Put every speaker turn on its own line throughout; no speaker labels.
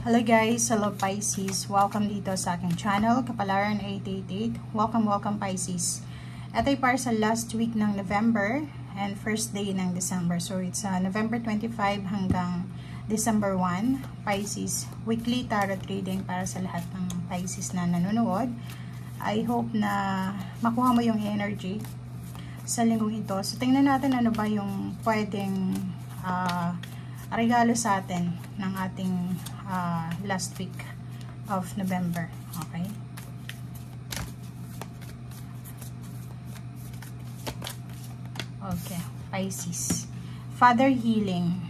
Hello guys, hello Pisces. Welcome dito sa aking channel, Kapalaran 888. Welcome Pisces. Ito ay para sa last week ng November and first day ng December. So it's November 25 hanggang December 1, Pisces. Weekly tarot reading para sa lahat ng Pisces na nanonood. I hope na makuha mo yung energy sa linggong ito. So tingnan natin ano ba yung pwedeng regalo sa atin ng ating last week of November. Okay? Okay, Pisces. Father healing.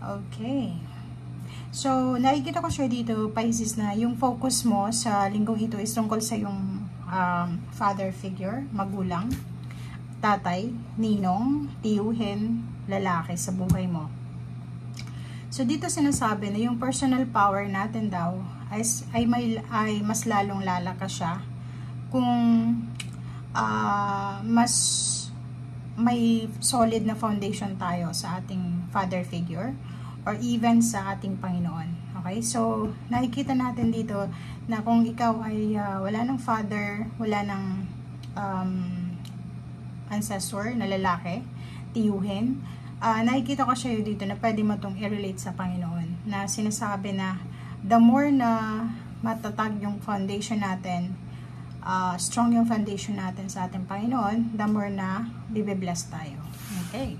Okay. So, nakikita ko siya dito, Pisces, na yung focus mo sa linggong ito is tungkol sa yung father figure, magulang, tatay, ninong, tiyuhin, lalaki sa buhay mo. So, dito sinasabi na yung personal power natin daw ay mas lalong lalakas siya kung mas may solid na foundation tayo sa ating father figure or even sa ating Panginoon. Okay? So, nakikita natin dito na kung ikaw ay wala ng father, wala ng ancestor na lalaki, tiyuhin, nakikita ko siya dito na pwede mo itong i-relate sa Panginoon. Na sinasabi na the more na matatag yung foundation natin, strong yung foundation natin sa ating Panginoon, the more na bibibless tayo. Okay.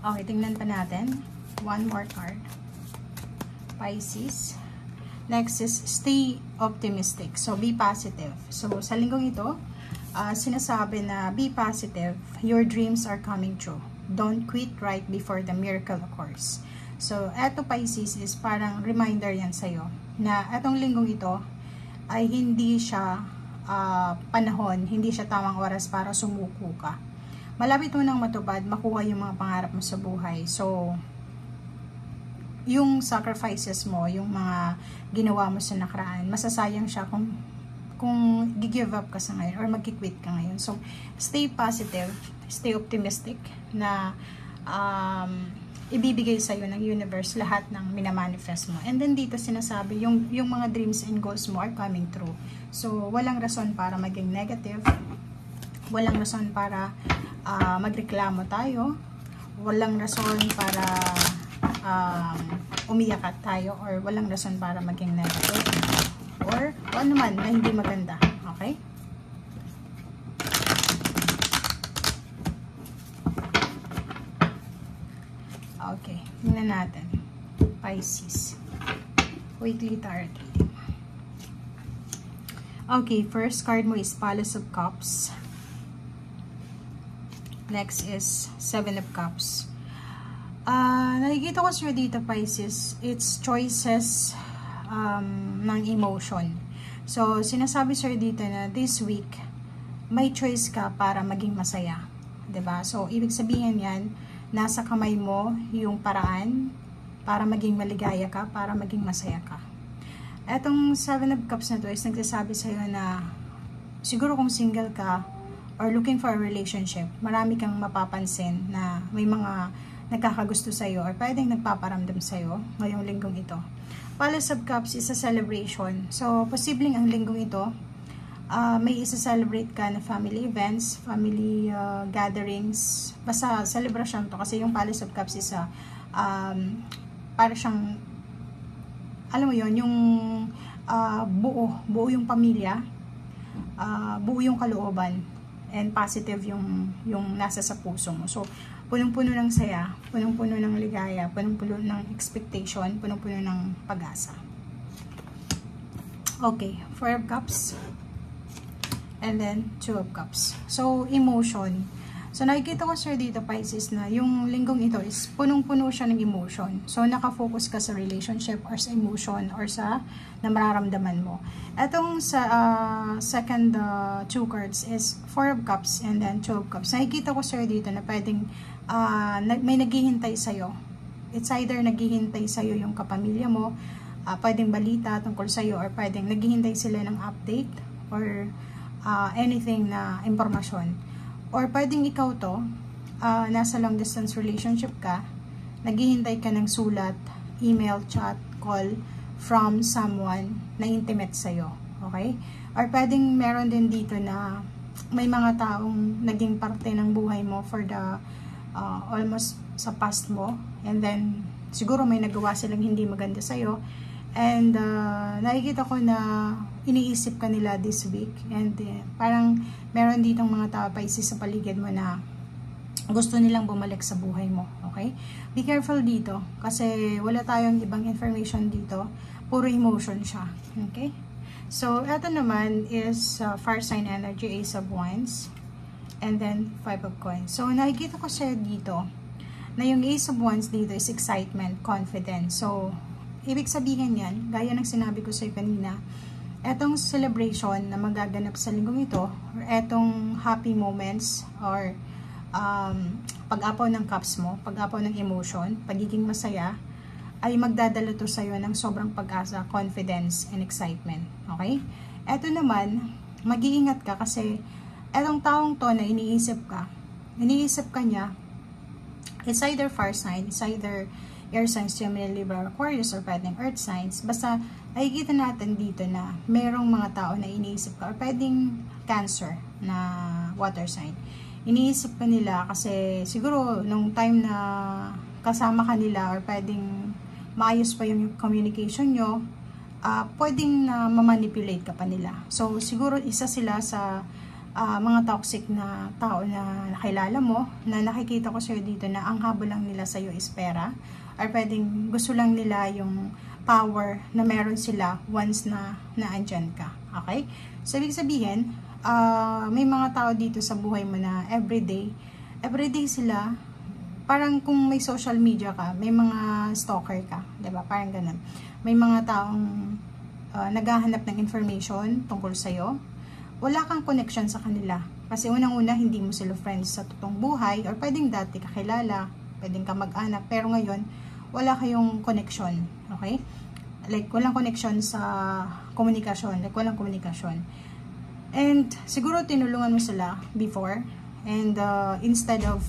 Okay, tingnan pa natin. One more card. Pisces. Next is stay optimistic. So, be positive. So, sa linggong ito, sinasabi na be positive, your dreams are coming true. Don't quit right before the miracle occurs. So, eto Pisces is parang reminder yan sa'yo na etong linggong ito ay hindi siya panahon, hindi siya tamang oras para sumuko ka. Malapit mo nang matupad, makuha yung mga pangarap mo sa buhay. So, yung sacrifices mo, yung mga ginawa mo sa nakaraan, masasayang siya kung gi-give up ka sa ngayon or mag-quit ka ngayon. So, stay positive, stay optimistic na ibibigay sa'yo ng universe lahat ng minamanifest mo. And then dito sinasabi, yung mga dreams and goals mo are coming true. So, walang rason para maging negative, walang rason para magreklamo tayo, walang rason para umiyak tayo, or walang rason para maging negative or ano man na hindi maganda. Okay? Okay. Tingnan natin. Pisces. Weekly tarot. Okay. First card mo is Palace of Cups. Next is Seven of Cups. Nakikita ko siya dito, Pisces. It's choices ng emotion. So, sinasabi sir dito na this week, may choice ka para maging masaya. 'Di ba? So, ibig sabihin yan, nasa kamay mo yung paraan para maging maligaya ka, para maging masaya ka. Etong Seven of Cups na to is nagsasabi sa'yo na siguro kung single ka or looking for a relationship, marami kang mapapansin na may mga nagkakagusto sa'yo or pwedeng nagpaparamdam sa'yo ngayong linggong ito. Palace of Cups is a celebration. So, posibleng ang linggong ito, may isa-celebrate ka na family events, family gatherings, basta celebration to. Kasi yung Palace of Cups is para siyang, alam mo yon, yung buo yung pamilya, buo yung kalooban, and positive yung nasa sa puso mo. So, punong-puno ng saya, punong-puno ng ligaya, punong-puno ng expectation, punong-puno ng pag-asa. Okay, Four of Cups. And then, Two of Cups. So, emotion. So, nakikita ko sir dito, Pisces, na yung linggong ito is punong-puno siya ng emotion. So, nakafocus ka sa relationship or sa emotion or sa na mararamdaman mo. Etong sa second two cards is Four of Cups and then Two of Cups. Nakikita ko sir dito na pwedeng may naghihintay sa'yo. It's either naghihintay sa'yo yung kapamilya mo, pwedeng balita tungkol sa'yo, or pwedeng naghihintay sila ng update or anything na impormasyon. Or pwedeng ikaw to, nasa long distance relationship ka, naghihintay ka ng sulat, email, chat, call from someone na intimate sa'yo. Okay? Or pwedeng meron din dito na may mga taong naging parte ng buhay mo for the almost sa past mo, and then siguro may nagawa silang hindi maganda sa'yo, and nakikita ko na iniisip ka nila this week, and parang meron ditong mga tao Pisces sa paligid mo na gusto nilang bumalik sa buhay mo. Okay? Be careful dito kasi wala tayong ibang information dito, puro emotion siya. Okay? So eto naman is fire sign energy, Ace of Wands, and then 5 of Coins. So nakikita ko siya dito na yung Ace of Wands dito is excitement, confidence. So ibig sabihin yan, gaya ng sinabi ko sa'yo kanina, etong celebration na magaganap sa linggong ito, or etong happy moments, or pag-apaw ng cups mo, pag-apaw ng emotion, pagiging masaya, ay magdadala to sa'yo ng sobrang pag-asa, confidence, and excitement. Okay? Eto naman, mag-iingat ka kasi etong taong to na iniisip ka niya, it's either fire sign, it's either air signs, Gemini, Libra, Aquarius, or pwedeng earth signs. Basta, nakikita natin dito na merong mga tao na iniisip ka, or pwedeng Cancer na water sign. Iniisip ka nila kasi siguro nung time na kasama ka nila, or pwedeng maayos pa yung communication nyo, pwedeng ma-manipulate ka pa nila. So, siguro isa sila sa mga toxic na tao na nakilala mo, na nakikita ko sa'yo dito na ang habol lang nila sa'yo is pera, or pwedeng gusto lang nila yung power na meron sila once na naandyan ka. Okay? So, ibig sabihin, may mga tao dito sa buhay mo na everyday sila, parang kung may social media ka, may mga stalker ka, diba? Parang ganun. May mga taong naghahanap ng information tungkol sa'yo. Wala kang connection sa kanila. Kasi unang-una, hindi mo sila friends sa totoong buhay, or pwedeng dati kakilala, pwedeng ka mag-anak, pero ngayon, wala kayong connection. Okay? Like, walang connection sa komunikasyon. Like, walang komunikasyon. And, siguro tinulungan mo sila before, and instead of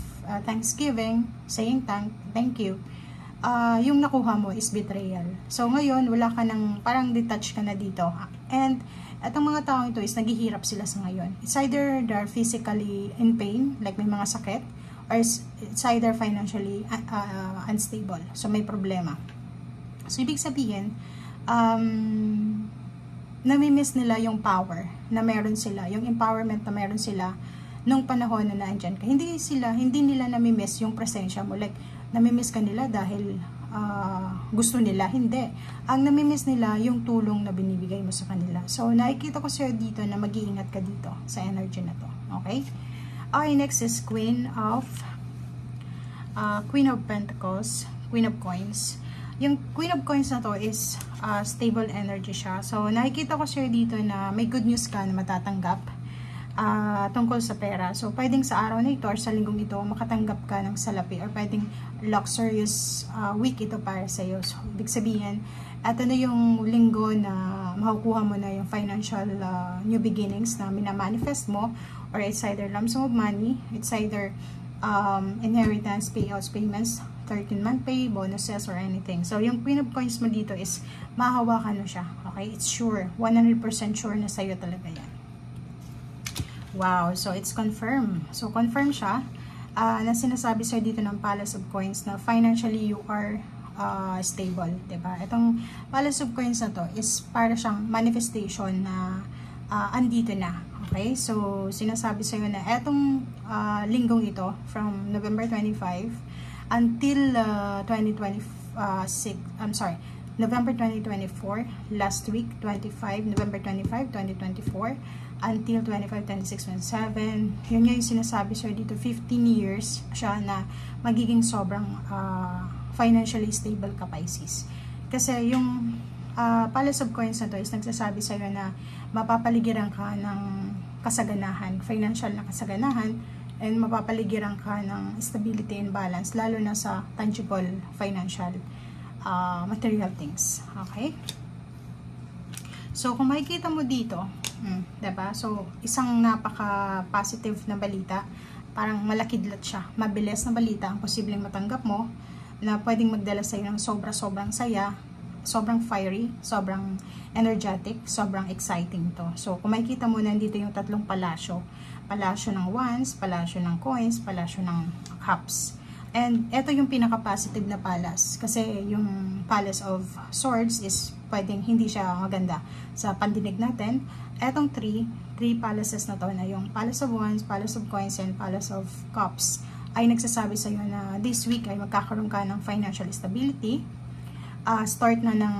Thanksgiving, saying thank you, yung nakuha mo is betrayal. So, ngayon, wala ka ng, parang detached ka na dito. And, etong mga taong ito is naghihirap sila sa ngayon. It's either they're physically in pain, like may mga sakit, or it's either financially unstable. So, may problema. So, ibig sabihin, namimiss nila yung power na meron sila, yung empowerment na meron sila nung panahon na naandyan ka. Hindi nila namimiss yung presensya mo. Like, namimiss ka nila dahil gusto nila. Hindi. Ang namimiss nila yung tulong na binibigay mo sa kanila. So, nakikita ko sa'yo dito na mag-iingat ka dito sa energy na to. Okay? Okay, next is Queen of Pentacles, Queen of Coins. Yung Queen of Coins na to is stable energy siya. So, nakikita ko sa'yo dito na may good news ka na matatanggap tungkol sa pera. So, pwedeng sa araw na ito or sa linggong ito, makatanggap ka ng salapi, or pwedeng luxurious week ito para sa iyo. So, ibig sabihin, ito na yung linggo na makukuha mo na yung financial new beginnings na minamanifest mo, or it's either lump sum of money, it's either inheritance, payouts, payments, 13-month pay, bonuses, or anything. So, yung Queen of Coins mo dito is mahawakan mo siya. Okay? It's sure. 100% sure na sa'yo talaga yan. Wow, so it's confirmed. So, confirm siya na sinasabi sa'yo dito ng Palace of Coins na financially you are stable, diba? Itong Palace of Coins na to is para siyang manifestation na andito na. Okay? So, sinasabi sa'yo na etong linggong ito from November 25 until November 2024, last week, November 25, 2024, until 25, 26, 27. Yun nga yung sinasabi sir dito, 15 years siya na magiging sobrang financially stable ka, Pisces. Kasi yung Palace of Coins na to is nagsasabi sa'yo na mapapaligiran ka ng kasaganahan, financial na kasaganahan, and mapapaligiran ka ng stability and balance, lalo na sa tangible financial material things. Okay? So, kung makikita mo dito, diba? So, isang napaka-positive na balita, parang malakidlat siya, mabilis na balita ang posibleng matanggap mo, na pwedeng magdala sa'yo ng sobrang saya, sobrang fiery, sobrang energetic, sobrang exciting to. So, kung makikita mo, nandito yung tatlong palasyo. Palasyo ng wands, palasyo ng coins, palasyo ng cups. And ito yung pinaka-positive na palace. Kasi yung Palace of Swords is pwedeng hindi siya maganda sa pandinig natin. Etong three palaces na to, na yung Palace of Wands, Palace of Coins, and Palace of Cups, ay nagsasabi sa'yo na this week ay magkakaroon ka ng financial stability. Start na ng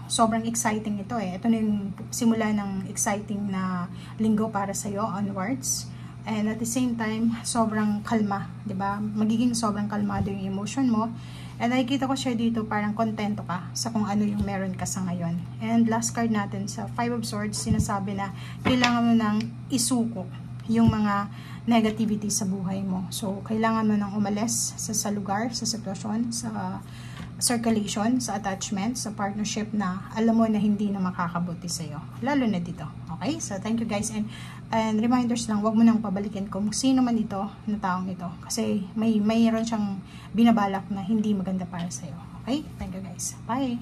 sobrang exciting ito eh. Ito na yung simula ng exciting na linggo para sa'yo onwards. And at the same time, sobrang kalma, 'di ba? Magiging sobrang kalmado yung emotion mo. And nakikita ko siya dito, parang kontento ka sa kung ano yung meron ka sa ngayon. And last card natin sa Five of Swords, sinasabi na kailangan mo nang isuko yung mga negativity sa buhay mo. So, kailangan mo nang umalis sa lugar, sa sitwasyon, sa circulation, sa attachment, sa partnership na alam mo na hindi na makakabuti sa'yo. Lalo na dito. Okay? So, thank you guys. And reminders lang, wag mo nang pabalikin kung sino man ito na taong ito. Kasi mayroon siyang binabalak na hindi maganda para sa'yo. Okay? Thank you guys. Bye!